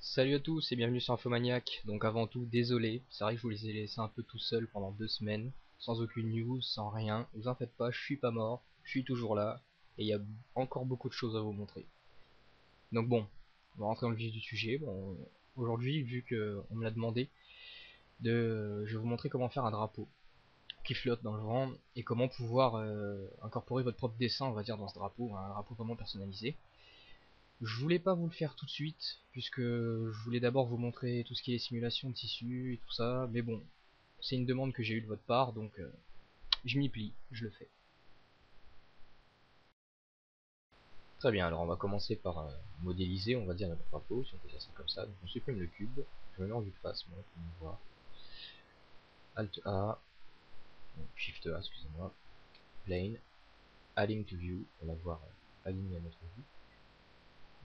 Salut à tous et bienvenue sur Infomaniac. Donc avant tout, désolé, c'est vrai que je vous les ai laissés un peu tout seul pendant 2 semaines, sans aucune news, sans rien. Vous en faites pas, je suis pas mort, je suis toujours là, et il y a encore beaucoup de choses à vous montrer. Donc bon, on va rentrer dans le vif du sujet. Bon, aujourd'hui, vu que on me l'a demandé, je vais vous montrer comment faire un drapeau qui flotte dans le vent et comment pouvoir incorporer votre propre dessin, on va dire, dans ce drapeau, un drapeau vraiment personnalisé. Je voulais pas vous le faire tout de suite, puisque je voulais d'abord vous montrer tout ce qui est simulation de tissu et tout ça, mais bon, c'est une demande que j'ai eue de votre part, donc je m'y plie, je le fais. Très bien, alors on va commencer par modéliser, on va dire, notre drapeau, si on peut dire ça comme ça. Donc on supprime le cube, je me mets en vue de face, moi, pour me voir. Alt A, Shift A, excusez-moi, Plane, Align to View, on va voir aligner à notre vue.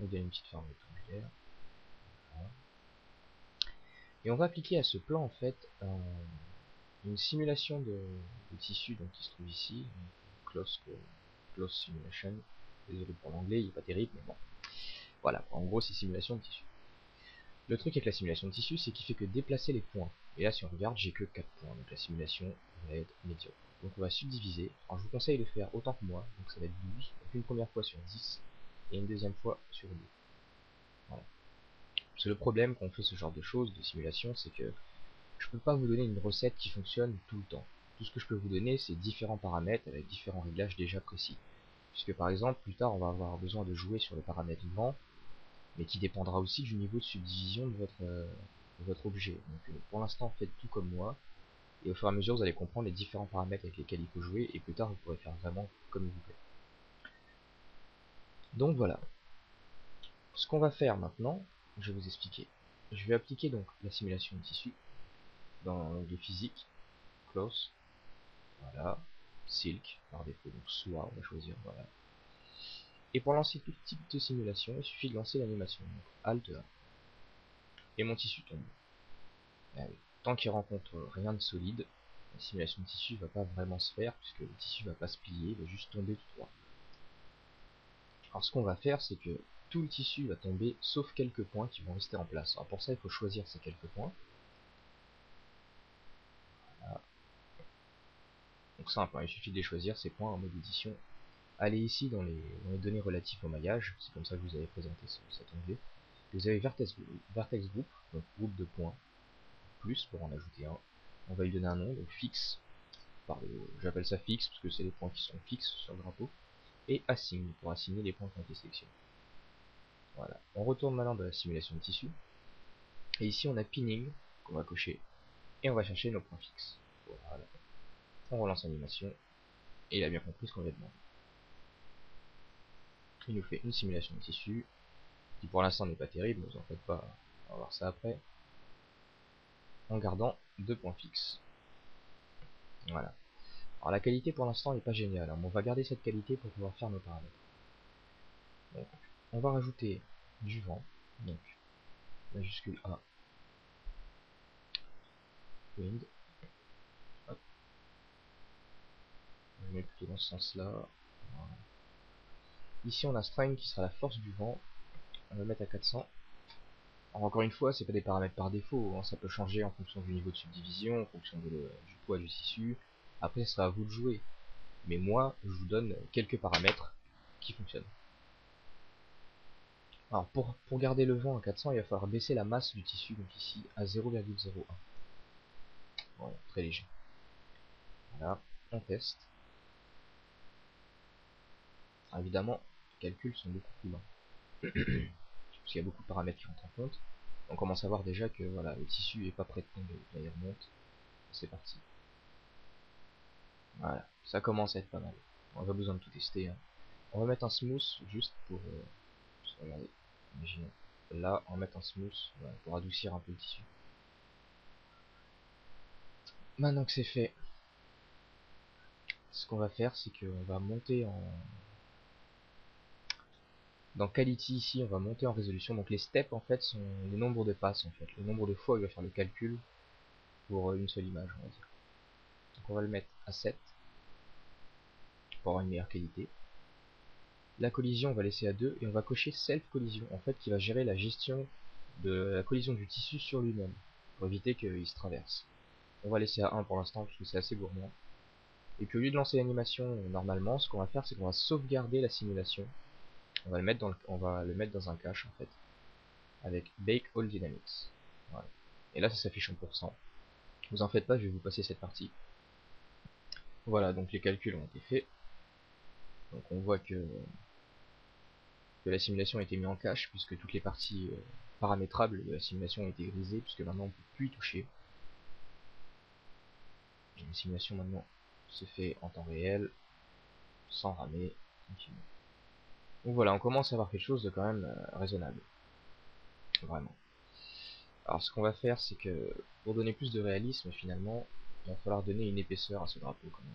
On donne une petite forme rectangulaire. Voilà. Et on va appliquer à ce plan, en fait, une simulation de tissu donc, qui se trouve ici, close simulation. Désolé pour l'anglais, il est pas terrible, mais bon. Voilà, en gros c'est simulation de tissu. Le truc avec la simulation de tissu, c'est qu'il fait que déplacer les points. Et là si on regarde, j'ai que 4 points, donc la simulation va être médiocre. Donc on va subdiviser. Alors je vous conseille de faire autant que moi, donc ça va être 12, donc une première fois sur 10, et une deuxième fois sur 2. Voilà. Parce que le problème quand on fait ce genre de choses, de simulation, c'est que je peux pas vous donner une recette qui fonctionne tout le temps. Tout ce que je peux vous donner, c'est différents paramètres avec différents réglages déjà précis. Puisque par exemple, plus tard, on va avoir besoin de jouer sur le paramètre vent, mais qui dépendra aussi du niveau de subdivision de votre objet. Donc pour l'instant, faites tout comme moi, et au fur et à mesure, vous allez comprendre les différents paramètres avec lesquels il faut jouer, et plus tard, vous pourrez faire vraiment comme il vous plaît. Donc voilà. Ce qu'on va faire maintenant, je vais vous expliquer. Je vais appliquer donc la simulation de tissu dans l'onglet physique, close, voilà, silk par défaut, donc soie, on va choisir, voilà. Et pour lancer tout type de simulation, il suffit de lancer l'animation, donc Alt A. Et mon tissu tombe. Allez. Tant qu'il rencontre rien de solide, la simulation de tissu va pas vraiment se faire, puisque le tissu va pas se plier, il va juste tomber tout droit. Alors ce qu'on va faire, c'est que tout le tissu va tomber, sauf quelques points qui vont rester en place. Alors pour ça, il faut choisir ces quelques points. Voilà. Donc simple, hein, il suffit de les choisir, ces points en mode édition. Allez ici dans les données relatives au maillage, c'est comme ça que vous avez présenté cet onglet. Vous avez vertex group, donc groupe de points, plus pour en ajouter un. On va lui donner un nom, donc fixe. J'appelle ça fixe parce que c'est les points qui sont fixes sur le drapeau. Et assign pour assigner les points qui ont été sélectionnés. Voilà. On retourne maintenant dans la simulation de tissu. Et ici on a pinning qu'on va cocher. Et on va chercher nos points fixes. Voilà. On relance l'animation. Et il a bien compris ce qu'on lui a demandé. Il nous fait une simulation de tissu, qui pour l'instant n'est pas terrible, ne vous en faites pas, on va voir ça après, en gardant 2 points fixes. Voilà. Alors la qualité pour l'instant n'est pas géniale, hein, mais on va garder cette qualité pour pouvoir faire nos paramètres. Donc, on va rajouter du vent, donc majuscule A, wind, hop. Je mets plutôt dans ce sens là. Voilà. Ici on a strength qui sera la force du vent, on va le mettre à 400. Alors, encore une fois, c'est pas des paramètres par défaut, hein, ça peut changer en fonction du niveau de subdivision, en fonction du poids du tissu. Après, ce sera à vous de jouer. Mais moi, je vous donne quelques paramètres qui fonctionnent. Alors, pour garder le vent à 400, il va falloir baisser la masse du tissu, donc ici, à 0,01. Voilà, très léger. Voilà, on teste. Alors, évidemment, les calculs sont beaucoup plus lents. Parce qu'il y a beaucoup de paramètres qui rentrent en compte. On commence à voir déjà que voilà, le tissu est pas prêt de tomber. Là, il remonte. C'est parti. Voilà, ça commence à être pas mal. On n'a pas besoin de tout tester. Hein. On va mettre un smooth juste pour... regardez, imaginez. Là, on va mettre un smooth voilà, pour adoucir un peu le tissu. Maintenant que c'est fait, ce qu'on va faire, c'est qu'on va monter dans Quality ici, on va monter en résolution. Donc les steps en fait sont les nombres de passes en fait, le nombre de fois il va faire le calcul pour une seule image, on va dire. Donc on va le mettre à 7 pour avoir une meilleure qualité. La collision on va laisser à 2 et on va cocher Self Collision en fait qui va gérer la gestion de la collision du tissu sur lui-même, pour éviter qu'il se traverse. On va laisser à 1 pour l'instant, parce que c'est assez gourmand. Et puis au lieu de lancer l'animation normalement, ce qu'on va faire, c'est qu'on va sauvegarder la simulation. On va le mettre dans un cache en fait, avec Bake All Dynamics. Voilà. Et là ça s'affiche en pourcent. Vous en faites pas, je vais vous passer cette partie. Voilà, donc les calculs ont été faits. Donc on voit que la simulation a été mise en cache, puisque toutes les parties paramétrables de la simulation ont été grisées, puisque maintenant on ne peut plus y toucher. Et la simulation maintenant se fait en temps réel, sans ramer, tranquillement. Donc voilà, on commence à avoir quelque chose de quand même raisonnable. Vraiment. Alors ce qu'on va faire, c'est que pour donner plus de réalisme, finalement, il va falloir donner une épaisseur à ce drapeau quand même.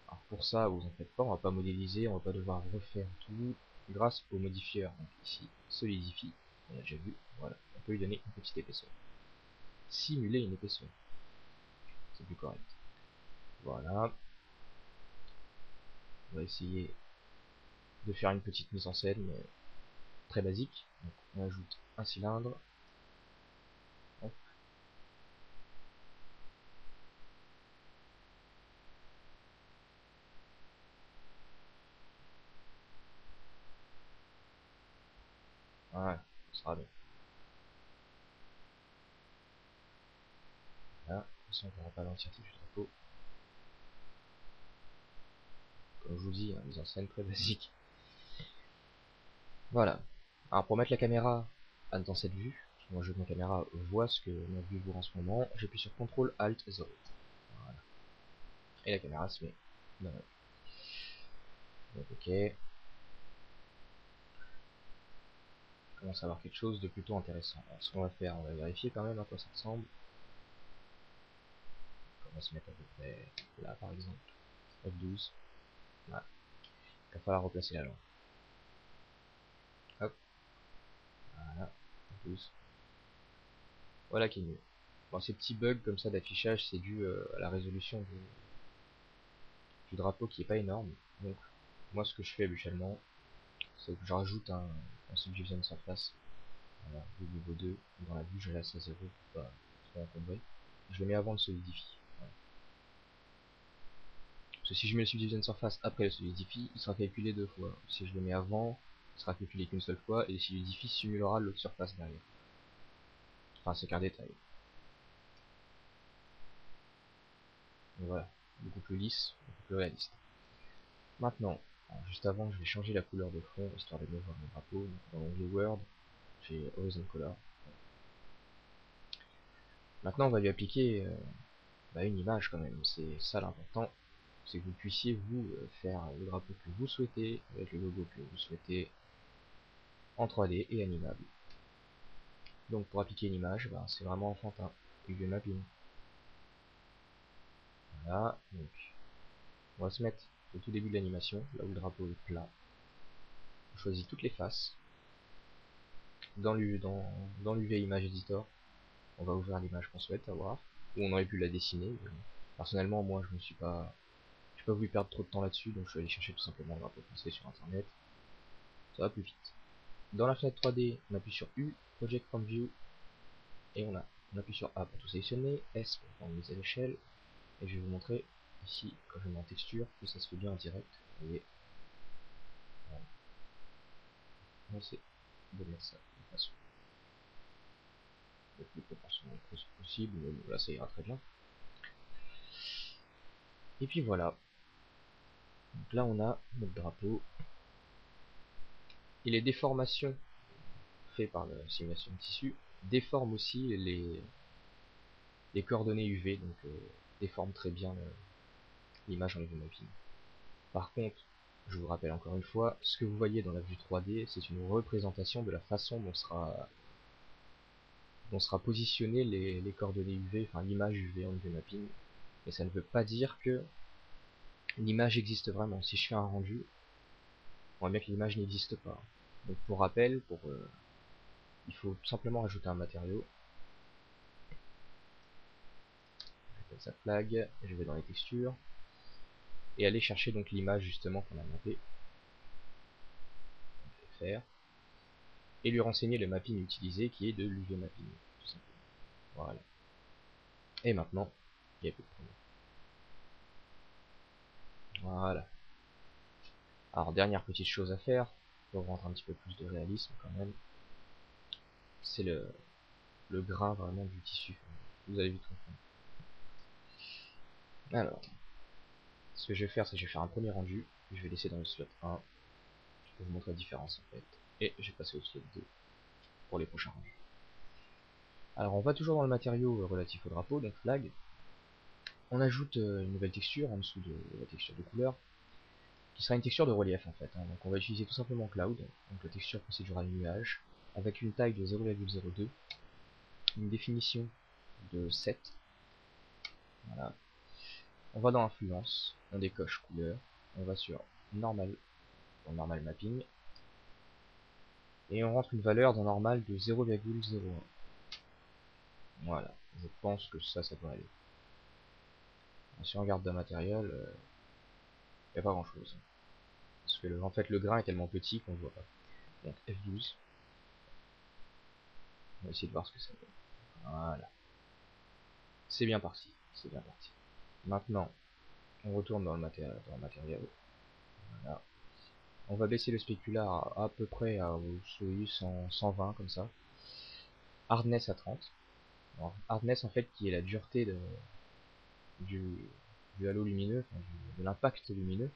Alors pour ça, vous en faites pas, on va pas modéliser, on va pas devoir refaire tout grâce au modifieur. Donc ici, Solidify, on a déjà vu, voilà, on peut lui donner une petite épaisseur. Simuler une épaisseur, c'est plus correct. Voilà. On va essayer de faire une petite mise en scène, mais très basique. Donc on ajoute un cylindre. Hop. Voilà, ça sera bien. Voilà, de toute façon on ne verra pas l'entièreté du drapeau. Comme je vous dis, mise en scène très basique. Voilà. Alors pour mettre la caméra dans cette vue, parce que moi je veux que ma caméra voit ce que ma vue voit en ce moment, j'appuie sur CTRL ALT 0. Voilà. Et la caméra se met dans la vue. Donc ok. Je commence à avoir quelque chose de plutôt intéressant. Alors ce qu'on va faire, on va vérifier quand même à quoi ça ressemble. On va se mettre à peu près là par exemple. F12. Voilà. Il va falloir replacer la lampe. Hop. Voilà. F12. Voilà qui est mieux. Bon, ces petits bugs comme ça d'affichage, c'est dû à la résolution du drapeau qui est pas énorme. Donc moi ce que je fais habituellement, c'est que je rajoute un Subdivision Surface, voilà, de niveau 2, dans la vue je laisse à 0 pour pas trop encombrer. Je le mets avant le Solidify. Voilà. Parce que si je mets le Subdivision Surface après le Solidify, il sera calculé 2 fois. Si je le mets avant, il sera calculé qu'une seule fois, et le Solidify simulera l'autre surface derrière. Enfin c'est qu'un détail. Donc voilà, beaucoup plus lisse, beaucoup plus réaliste. Maintenant, juste avant, je vais changer la couleur de fond, histoire de mieux voir mon drapeau. Dans l'onglet Word, j'ai Horizon Color. Maintenant, on va lui appliquer une image quand même. C'est ça l'important, c'est que vous puissiez vous faire le drapeau que vous souhaitez, avec le logo que vous souhaitez, en 3D et animable. Donc pour appliquer une image, c'est vraiment enfantin. UV Mapping. Voilà, donc on va se mettre au tout début de l'animation, là où le drapeau est plat. On choisit toutes les faces. Dans l'UV Image Editor, on va ouvrir l'image qu'on souhaite avoir, ou on aurait pu la dessiner. Personnellement, moi, j'ai pas voulu perdre trop de temps là-dessus, donc je suis allé chercher tout simplement le drapeau français sur internet. Ça va plus vite. Dans la fenêtre 3D, on appuie sur U, Project from View, et on appuie sur A pour tout sélectionner, S pour faire une mise à l'échelle, et je vais vous montrer ici, quand je mets en texture, que ça se fait bien en direct. Vous voyez, voilà. On essaie de mettre ça de façon le plus proportionnelle possible, mais bon, là ça ira très bien. Et puis voilà. Donc là on a notre drapeau. Et les déformations faites par la simulation de tissu déforment aussi les coordonnées UV, donc déforment très bien l'image en UV mapping. Par contre, je vous rappelle encore une fois, ce que vous voyez dans la vue 3D, c'est une représentation de la façon dont sera positionné les coordonnées UV, enfin l'image UV en UV mapping. Et ça ne veut pas dire que l'image existe vraiment. Si je fais un rendu, on voit bien que l'image n'existe pas. Donc pour rappel, il faut tout simplement rajouter un matériau. J'appelle ça flag, je vais dans les textures, et aller chercher donc l'image justement qu'on a mappée. Je vais faire. et lui renseigner le mapping utilisé qui est de l'UV mapping, tout simplement. Voilà. Et maintenant, il n'y a plus de problème. Voilà. Alors, dernière petite chose à faire, pour rendre un petit peu plus de réalisme quand même, c'est le grain vraiment du tissu. Vous allez vite comprendre. Alors, ce que je vais faire, c'est que je vais faire un premier rendu, puis je vais laisser dans le slot 1, pour vous montrer la différence en fait. Et je vais passer au slot 2 pour les prochains rendus. Alors on va toujours dans le matériau relatif au drapeau, donc flag. On ajoute une nouvelle texture en dessous de la texture de couleur, qui sera une texture de relief en fait. Donc on va utiliser tout simplement Cloud, donc la texture procédurale nuage, avec une taille de 0,02, une définition de 7. Voilà. On va dans Influence, on décoche couleur, on va sur Normal, dans Normal Mapping, et on rentre une valeur dans Normal de 0,01. Voilà, je pense que ça doit aller. Si on regarde d'un matériel, il n'y a pas grand chose. Parce que en fait le grain est tellement petit qu'on ne voit pas. Donc F12. On va essayer de voir ce que ça donne. Voilà. C'est bien parti. C'est bien parti. Maintenant, on retourne dans le matériel. Voilà. On va baisser le spécular à peu près à 120 comme ça. Hardness à 30. Alors, hardness en fait qui est la dureté du, du halo lumineux, enfin, de l'impact lumineux.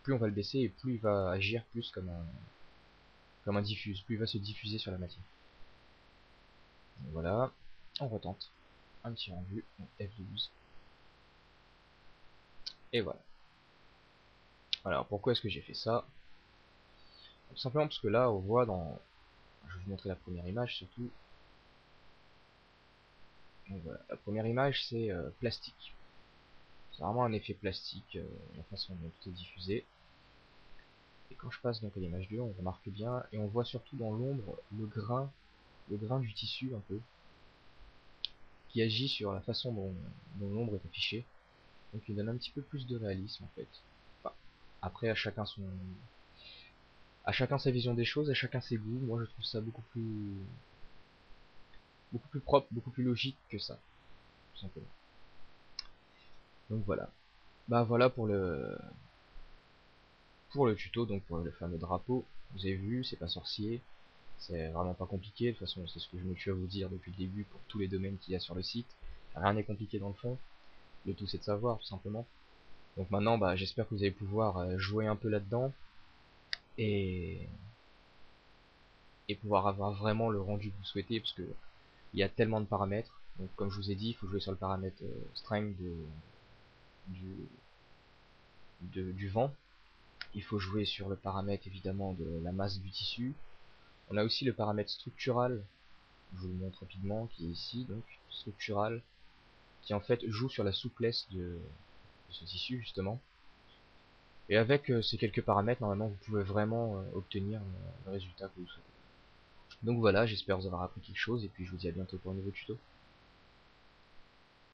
Plus on va le baisser et plus il va agir plus comme un diffuse, plus il va se diffuser sur la matière. Donc voilà, on retente un petit rendu, donc F12. Et voilà. Alors pourquoi est-ce que j'ai fait ça? Tout simplement parce que là on voit dans... Je vais vous montrer la première image surtout. Donc voilà, la première image c'est plastique. C'est vraiment un effet plastique, la façon dont tout est diffusé. Et quand je passe donc à l'image 2, on remarque bien, et on voit surtout dans l'ombre le grain du tissu un peu, qui agit sur la façon dont l'ombre est affichée. Donc il donne un petit peu plus de réalisme en fait. Enfin, après à chacun sa vision des choses, à chacun ses goûts. Moi je trouve ça beaucoup plus propre, beaucoup plus logique que ça, tout simplement. Donc voilà. Bah voilà pour le tuto, donc pour le fameux drapeau. Vous avez vu, c'est pas sorcier, c'est vraiment pas compliqué. De toute façon, c'est ce que je me tue à vous dire depuis le début pour tous les domaines qu'il y a sur le site. Rien n'est compliqué dans le fond. Le tout c'est de savoir, tout simplement. Donc maintenant, bah j'espère que vous allez pouvoir jouer un peu là-dedans et pouvoir avoir vraiment le rendu que vous souhaitez, parce que il y a tellement de paramètres. Donc comme je vous ai dit, il faut jouer sur le paramètre strength du, du vent. Il faut jouer sur le paramètre évidemment de la masse du tissu. On a aussi le paramètre structural, je vous le montre rapidement, qui est ici, donc structural, qui en fait joue sur la souplesse de ce tissu justement. Et avec ces quelques paramètres, normalement vous pouvez vraiment obtenir le résultat que vous souhaitez. Donc voilà, j'espère vous avoir appris quelque chose, et puis je vous dis à bientôt pour un nouveau tuto.